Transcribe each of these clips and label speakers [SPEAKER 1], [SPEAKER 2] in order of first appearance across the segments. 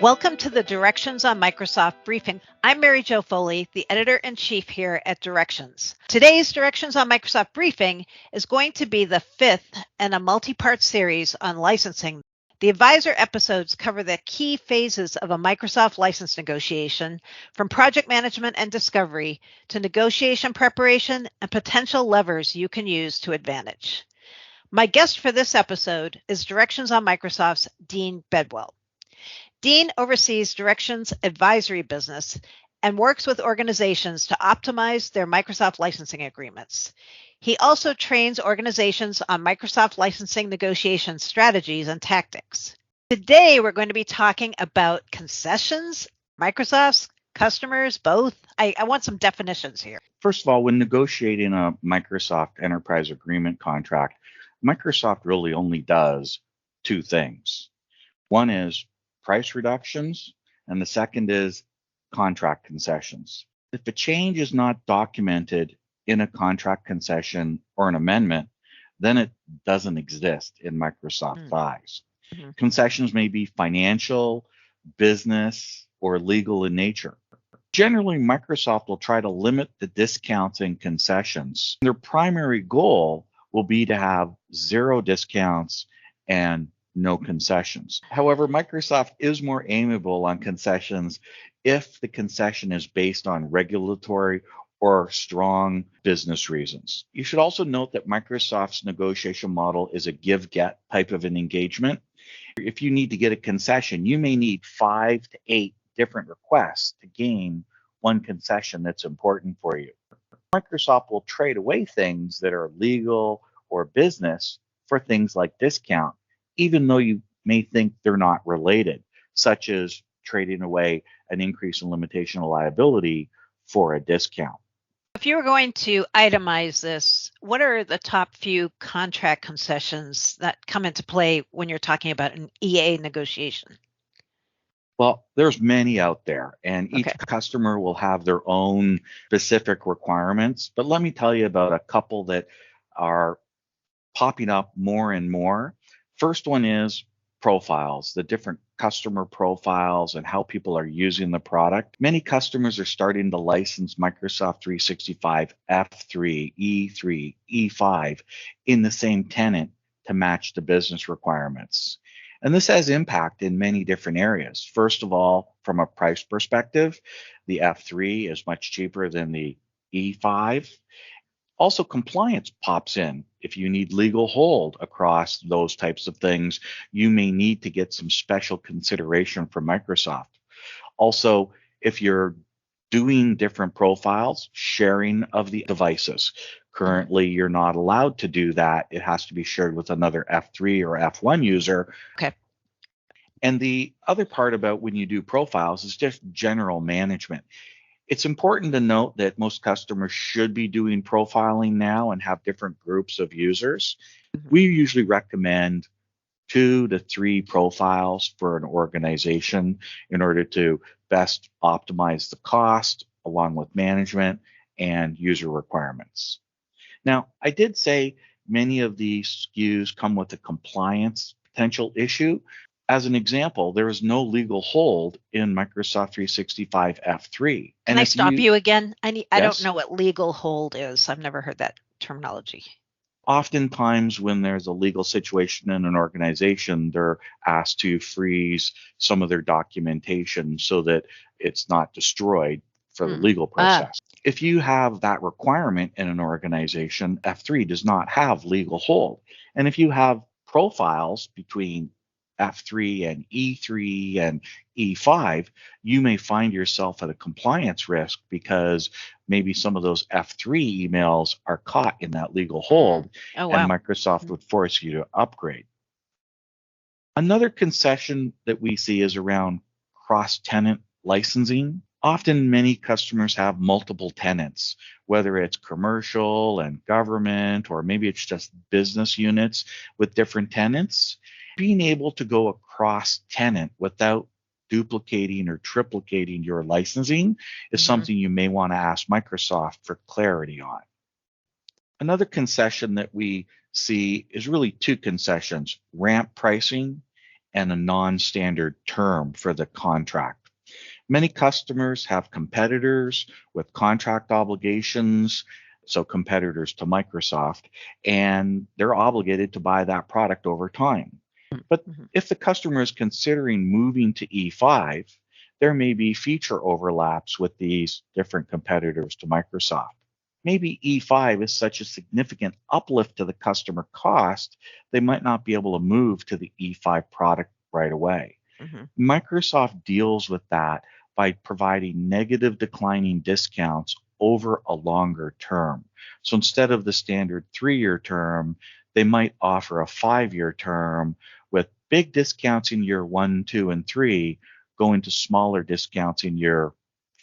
[SPEAKER 1] Welcome to the Directions on Microsoft briefing. I'm Mary Jo Foley, the editor-in-chief here at Directions. Today's Directions on Microsoft briefing is going to be the fifth in a multi-part series on licensing. The advisor episodes cover the key phases of a Microsoft license negotiation, from project management and discovery to negotiation preparation and potential levers you can use to advantage. My guest for this episode is Directions on Microsoft's Dean Bedwell. Dean oversees Directions' advisory business and works with organizations to optimize their Microsoft licensing agreements. He also trains organizations on Microsoft licensing negotiation strategies and tactics. Today, we're going to be talking about concessions, Microsoft's customers, both. I want some definitions here.
[SPEAKER 2] First of all, when negotiating a Microsoft Enterprise Agreement contract, Microsoft really only does two things. One is price reductions, and the second is contract concessions. If a change is not documented in a contract concession or an amendment, then it doesn't exist in Microsoft's eyes. Mm-hmm. Concessions may be financial, business, or legal in nature. Generally, Microsoft will try to limit the discounts and concessions. Their primary goal will be to have zero discounts and no concessions. However, Microsoft is more amiable on concessions if the concession is based on regulatory or strong business reasons. You should also note that Microsoft's negotiation model is a give-get type of an engagement. If you need to get a concession, you may need 5 to 8 different requests to gain one concession that's important for you. Microsoft will trade away things that are legal or business for things like discount, even though you may think they're not related, such as trading away an increase in limitation of liability for a discount.
[SPEAKER 1] If you were going to itemize this, what are the top few contract concessions that come into play when you're talking about an EA negotiation?
[SPEAKER 2] Well, there's many out there, and each customer will have their own specific requirements. But let me tell you about a couple that are popping up more and more. First one is profiles, the different customer profiles and how people are using the product. Many customers are starting to license Microsoft 365 F3, E3, E5 in the same tenant to match the business requirements. And this has impact in many different areas. First of all, from a price perspective, the F3 is much cheaper than the E5. Also, compliance pops in. If you need legal hold across those types of things, you may need to get some special consideration from Microsoft. Also, if you're doing different profiles, sharing of the devices. Currently, you're not allowed to do that. It has to be shared with another F3 or F1 user.
[SPEAKER 1] Okay.
[SPEAKER 2] And the other part about when you do profiles is just general management. It's important to note that most customers should be doing profiling now and have different groups of users. We usually recommend 2 to 3 profiles for an organization in order to best optimize the cost along with management and user requirements. Now, I did say many of these SKUs come with a compliance potential issue. As an example, there is no legal hold in Microsoft 365 F3.
[SPEAKER 1] Can I stop you again? I don't know what legal hold is. I've never heard that terminology.
[SPEAKER 2] Oftentimes, when there's a legal situation in an organization, they're asked to freeze some of their documentation so that it's not destroyed for the legal process. If you have that requirement in an organization, F3 does not have legal hold. And if you have profiles between F3 and E3 and E5, you may find yourself at a compliance risk because maybe some of those F3 emails are caught in that legal hold, and Microsoft would force you to upgrade. Another concession that we see is around cross-tenant licensing. Often many customers have multiple tenants, whether it's commercial and government, or maybe it's just business units with different tenants. Being able to go across tenant without duplicating or triplicating your licensing is something you may want to ask Microsoft for clarity on. Another concession that we see is really 2 concessions: ramp pricing and a non-standard term for the contract. Many customers have competitors with contract obligations, so competitors to Microsoft, and they're obligated to buy that product over time. But
[SPEAKER 1] Mhm.
[SPEAKER 2] if the customer is considering moving to E5, there may be feature overlaps with these different competitors to Microsoft. Maybe E5 is such a significant uplift to the customer cost, they might not be able to move to the E5 product right away.
[SPEAKER 1] Mhm.
[SPEAKER 2] Microsoft deals with that by providing negative declining discounts over a longer term. So instead of the standard 3-year term, they might offer a 5-year term with big discounts in year 1, 2, and 3, going to smaller discounts in year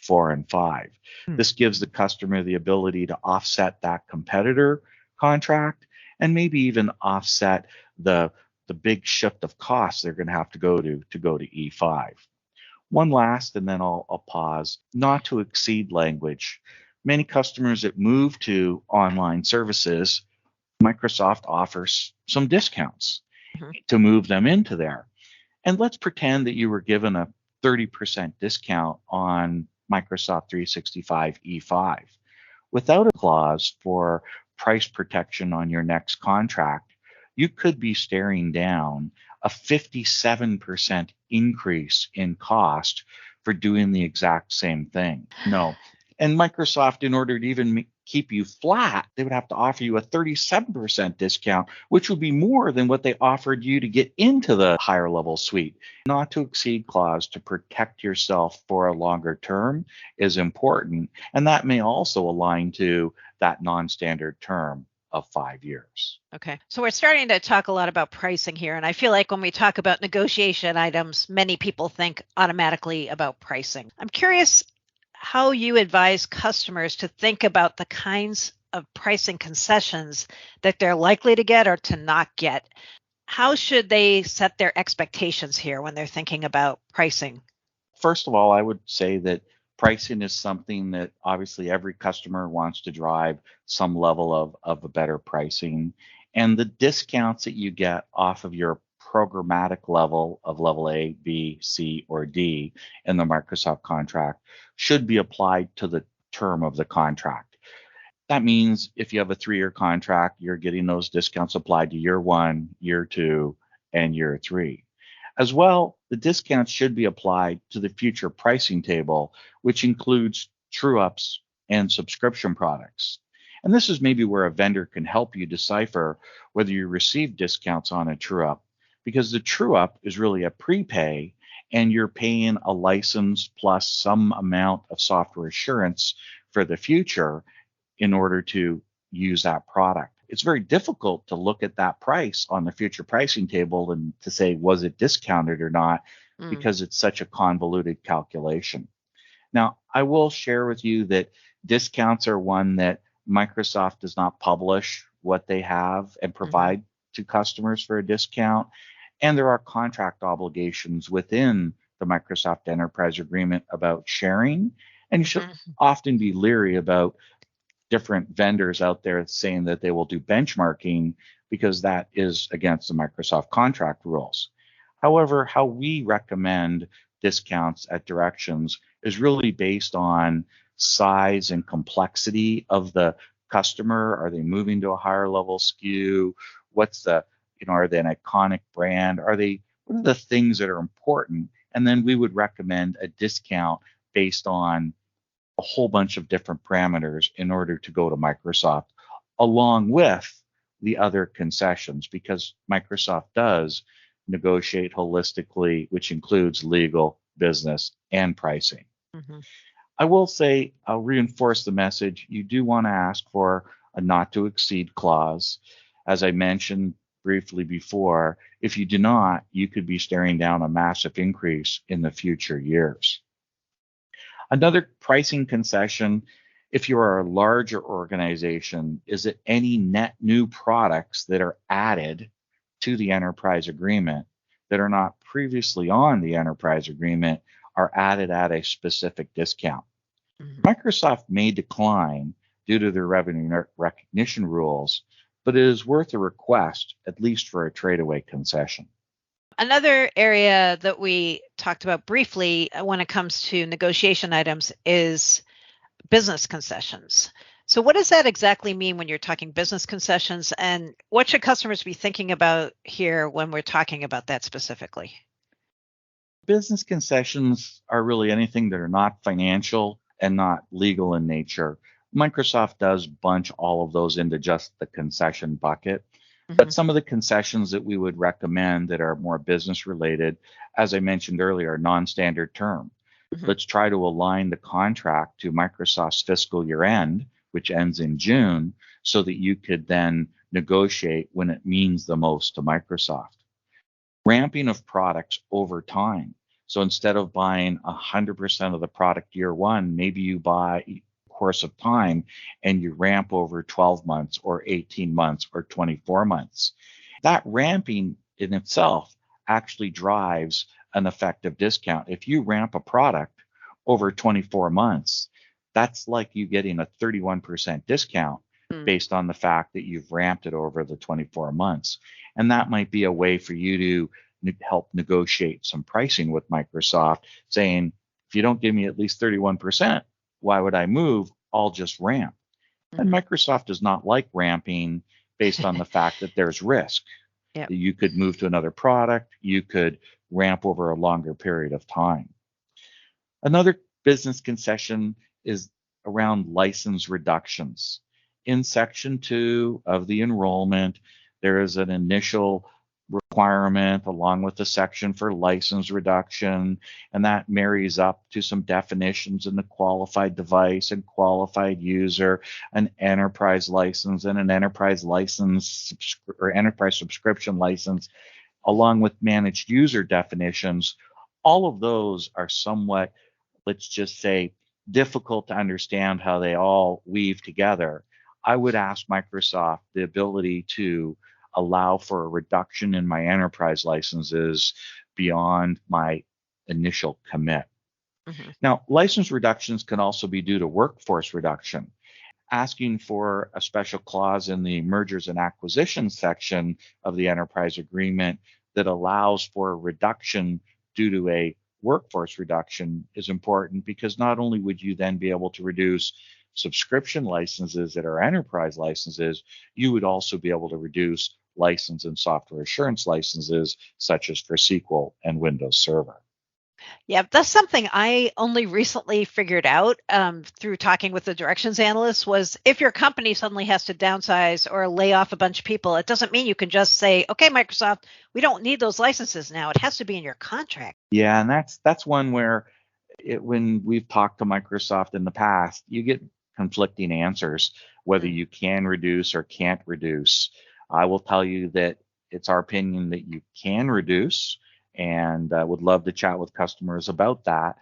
[SPEAKER 2] 4 and 5. This gives the customer the ability to offset that competitor contract and maybe even offset the big shift of costs they're going to have to go to E5. One last, and then I'll pause, not to exceed language. Many customers that move to online services, Microsoft offers some discounts
[SPEAKER 1] Mhm.
[SPEAKER 2] to move them into there. And let's pretend that you were given a 30% discount on Microsoft 365 E5. Without a clause for price protection on your next contract, you could be staring down a 57% increase in cost for doing the exact same thing. No. And Microsoft, in order to even keep you flat, they would have to offer you a 37% discount, which would be more than what they offered you to get into the higher level suite. Not to exceed clause to protect yourself for a longer term is important. And that may also align to that non-standard term of 5 years.
[SPEAKER 1] Okay. So we're starting to talk a lot about pricing here. And I feel like when we talk about negotiation items, many people think automatically about pricing. I'm curious how you advise customers to think about the kinds of pricing concessions that they're likely to get or to not get. How should they set their expectations here when they're thinking about pricing?
[SPEAKER 2] First of all, I would say that pricing is something that obviously every customer wants to drive some level of a better pricing. And the discounts that you get off of your programmatic level of level A, B, C, or D in the Microsoft contract should be applied to the term of the contract. That means if you have a 3-year contract, you're getting those discounts applied to year 1, year 2, and year 3. As well, the discounts should be applied to the future pricing table, which includes true-ups and subscription products. And this is maybe where a vendor can help you decipher whether you receive discounts on a true-up, because the true-up is really a prepay and you're paying a license plus some amount of software assurance for the future in order to use that product. It's very difficult to look at that price on the future pricing table and to say, was it discounted or not,
[SPEAKER 1] Mm.
[SPEAKER 2] because it's such a convoluted calculation. Now, I will share with you that discounts are one that Microsoft does not publish what they have and provide to customers for a discount. And there are contract obligations within the Microsoft Enterprise Agreement about sharing. And you should often be leery about different vendors out there saying that they will do benchmarking because that is against the Microsoft contract rules. However, how we recommend discounts at Directions is really based on size and complexity of the customer. Are they moving to a higher level SKU? What's the, are they an iconic brand? What are the things that are important? And then we would recommend a discount based on a whole bunch of different parameters in order to go to Microsoft, along with the other concessions, because Microsoft does negotiate holistically, which includes legal, business, and pricing.
[SPEAKER 1] Mm-hmm.
[SPEAKER 2] I will say, I'll reinforce the message. You do want to ask for a not to exceed clause. As I mentioned briefly before, if you do not, you could be staring down a massive increase in the future years. Another pricing concession, if you are a larger organization, is that any net new products that are added to the enterprise agreement that are not previously on the enterprise agreement are added at a specific discount. Microsoft may decline due to their revenue recognition rules, but it is worth a request, at least for a trade-away concession.
[SPEAKER 1] Another area that we talked about briefly when it comes to negotiation items is business concessions. So what does that exactly mean when you're talking business concessions, and what should customers be thinking about here when we're talking about that specifically?
[SPEAKER 2] Business concessions are really anything that are not financial and not legal in nature. Microsoft does bunch all of those into just the concession bucket. But some of the concessions that we would recommend that are more business related, as I mentioned earlier, are non-standard term. Let's try to align the contract to Microsoft's fiscal year end, which ends in June, so that you could then negotiate when it means the most to Microsoft. Ramping of products over time. So instead of buying 100% of the product year one, maybe you buy course of time and you ramp over 12 months or 18 months or 24 months. That ramping in itself actually drives an effective discount. If you ramp a product over 24 months, that's like you getting a 31% discount based on the fact that you've ramped it over the 24 months. And that might be a way for you to help negotiate some pricing with Microsoft, saying, if you don't give me at least 31%, why would I move? I'll just ramp. And Microsoft does not like ramping based on the fact that there's risk.
[SPEAKER 1] Yep.
[SPEAKER 2] You could move to another product. You could ramp over a longer period of time. Another business concession is around license reductions. In Section 2 of the enrollment, there is an initial requirement along with the section for license reduction, and that marries up to some definitions in the qualified device and qualified user, an enterprise license and an enterprise license or enterprise subscription license, along with managed user definitions. All of those are somewhat, let's just say, difficult to understand how they all weave together. I would ask Microsoft the ability to allow for a reduction in my enterprise licenses beyond my initial commit. Now, license reductions can also be due to workforce reduction. Asking for a special clause in the mergers and acquisitions section of the enterprise agreement that allows for a reduction due to a workforce reduction is important, because not only would you then be able to reduce subscription licenses that are enterprise licenses, you would also be able to reduce license and software assurance licenses, such as for SQL and Windows Server.
[SPEAKER 1] Yeah, that's something I only recently figured out through talking with the directions analyst, was if your company suddenly has to downsize or lay off a bunch of people, it doesn't mean you can just say, okay, Microsoft, we don't need those licenses now. It has to be in your contract.
[SPEAKER 2] Yeah, and that's one where when we've talked to Microsoft in the past, you get conflicting answers, whether you can reduce or can't reduce. I will tell you that it's our opinion that you can reduce, and would love to chat with customers about that.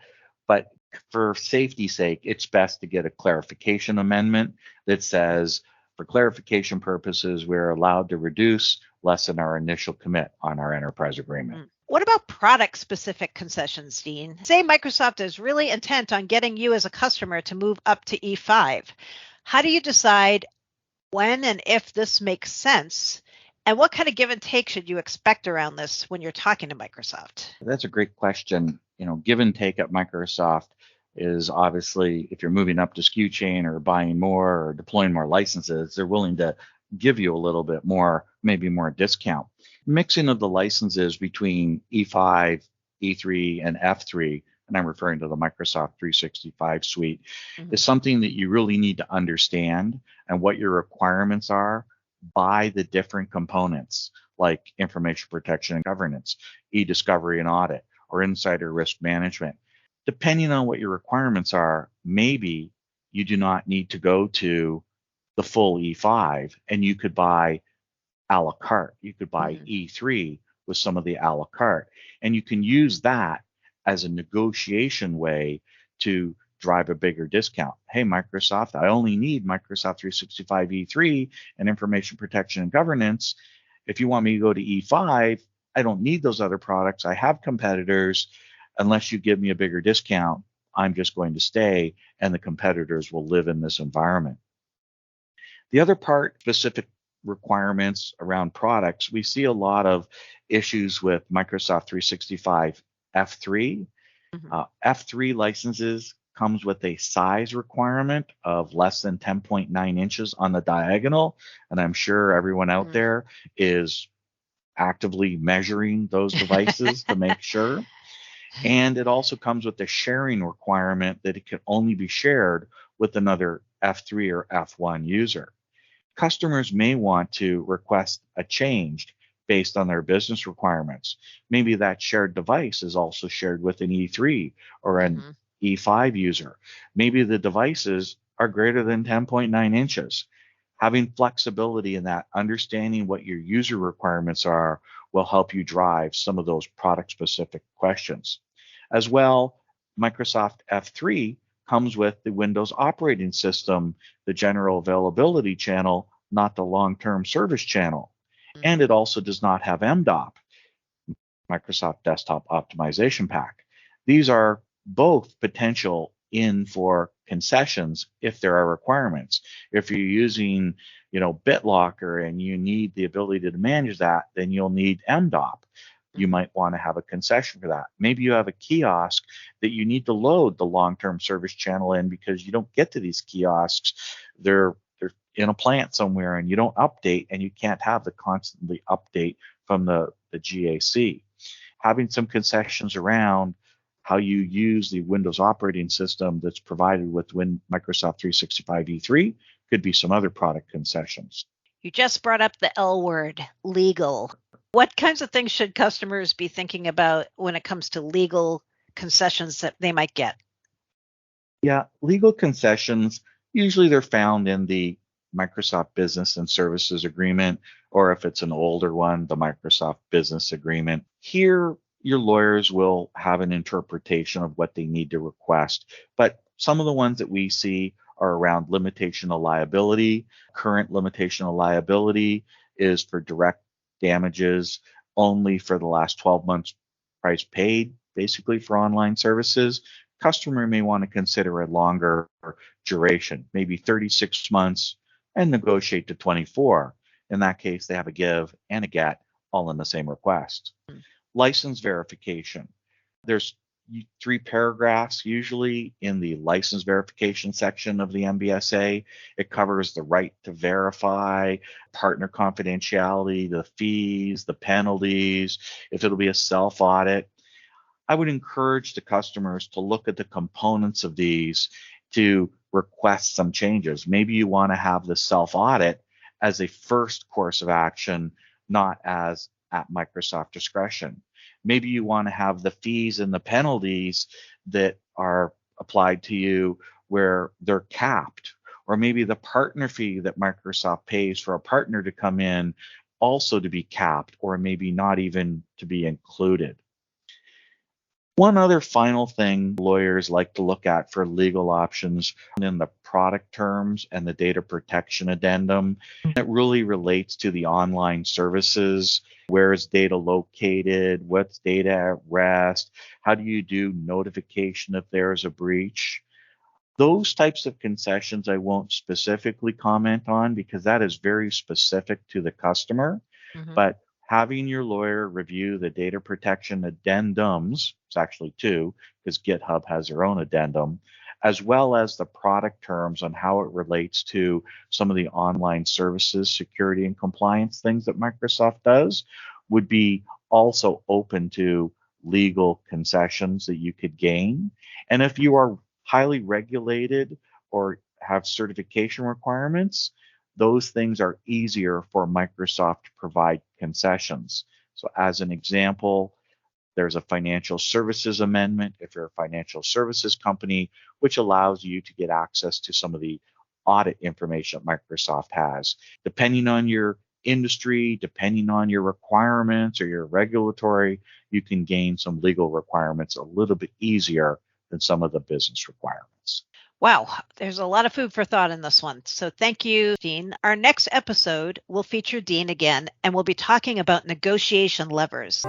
[SPEAKER 2] But for safety's sake, it's best to get a clarification amendment that says, for clarification purposes, we're allowed to reduce less than our initial commit on our enterprise agreement.
[SPEAKER 1] What about product-specific concessions, Dean? Say Microsoft is really intent on getting you as a customer to move up to E5. How do you decide when and if this makes sense? And what kind of give and take should you expect around this when you're talking to Microsoft?
[SPEAKER 2] That's a great question. Give and take at Microsoft is obviously, if you're moving up to SKU chain or buying more or deploying more licenses, they're willing to give you a little bit more, maybe more discount. Mixing of the licenses between E5, E3, and F3, and I'm referring to the Microsoft 365 suite, is something that you really need to understand, and what your requirements are by the different components, like information protection and governance, e-discovery and audit, or insider risk management. Depending on what your requirements are, maybe you do not need to go to the full E5, and you could buy a la carte. You could buy E3 with some of the a la carte, and you can use that as a negotiation way to drive a bigger discount. Hey, Microsoft, I only need Microsoft 365 E3 and information protection and governance. If you want me to go to E5, I don't need those other products. I have competitors. Unless you give me a bigger discount, I'm just going to stay, and the competitors will live in this environment. The other part specific requirements around products, we see a lot of issues with Microsoft 365 F3. F3 licenses comes with a size requirement of less than 10.9 inches on the diagonal. And I'm sure everyone out there is actively measuring those devices to make sure. And it also comes with a sharing requirement that it can only be shared with another F3 or F1 user. Customers may want to request a change based on their business requirements. Maybe that shared device is also shared with an E3 or an E5 user. Maybe the devices are greater than 10.9 inches. Having flexibility in that, understanding what your user requirements are, will help you drive some of those product-specific questions. As well, Microsoft F3 comes with the Windows operating system, the general availability channel, not the long-term service channel. And it also does not have MDOP, Microsoft Desktop Optimization Pack. These are both potential in for concessions if there are requirements. If you're using, BitLocker and you need the ability to manage that, then you'll need MDOP. You might want to have a concession for that. Maybe you have a kiosk that you need to load the long-term service channel in because you don't get to these kiosks. They're in a plant somewhere and you don't update, and you can't have the constantly update from the GAC. Having some concessions around how you use the Windows operating system that's provided with Microsoft 365 E3 could be some other product concessions.
[SPEAKER 1] You just brought up the L word, legal. What kinds of things should customers be thinking about when it comes to legal concessions that they might get?
[SPEAKER 2] Yeah, legal concessions, usually they're found in the Microsoft Business and Services Agreement, or if it's an older one, the Microsoft Business Agreement. Here, your lawyers will have an interpretation of what they need to request, but some of the ones that we see are around limitation of liability. Current limitation of liability is for direct damages only for the last 12 months price paid, basically for online services. Customer may want to consider a longer duration, maybe 36 months, and negotiate to 24. In that case, they have a give and a get all in the same request. License verification. There's 3 paragraphs usually in the license verification section of the MBSA. It covers the right to verify, partner confidentiality, the fees, the penalties, if it'll be a self-audit. I would encourage the customers to look at the components of these to request some changes. Maybe you want to have the self-audit as a first course of action, not as at Microsoft discretion. Maybe you want to have the fees and the penalties that are applied to you where they're capped, or maybe the partner fee that Microsoft pays for a partner to come in also to be capped, or maybe not even to be included. One other final thing lawyers like to look at for legal options in the product terms and the data protection addendum. It really relates to the online services. Where is data located? What's data at rest? How do you do notification if there's a breach? Those types of concessions I won't specifically comment on because that is very specific to the customer. But having your lawyer review the data protection addendums, it's actually 2 because GitHub has their own addendum, as well as the product terms on how it relates to some of the online services, security and compliance things that Microsoft does, would be also open to legal concessions that you could gain. And if you are highly regulated or have certification requirements, those things are easier for Microsoft to provide concessions. So as an example, there's a financial services amendment if you're a financial services company, which allows you to get access to some of the audit information that Microsoft has. Depending on your industry, depending on your requirements or your regulatory, you can gain some legal requirements a little bit easier than some of the business requirements.
[SPEAKER 1] Wow, there's a lot of food for thought in this one. So thank you, Dean. Our next episode will feature Dean again, and we'll be talking about negotiation levers.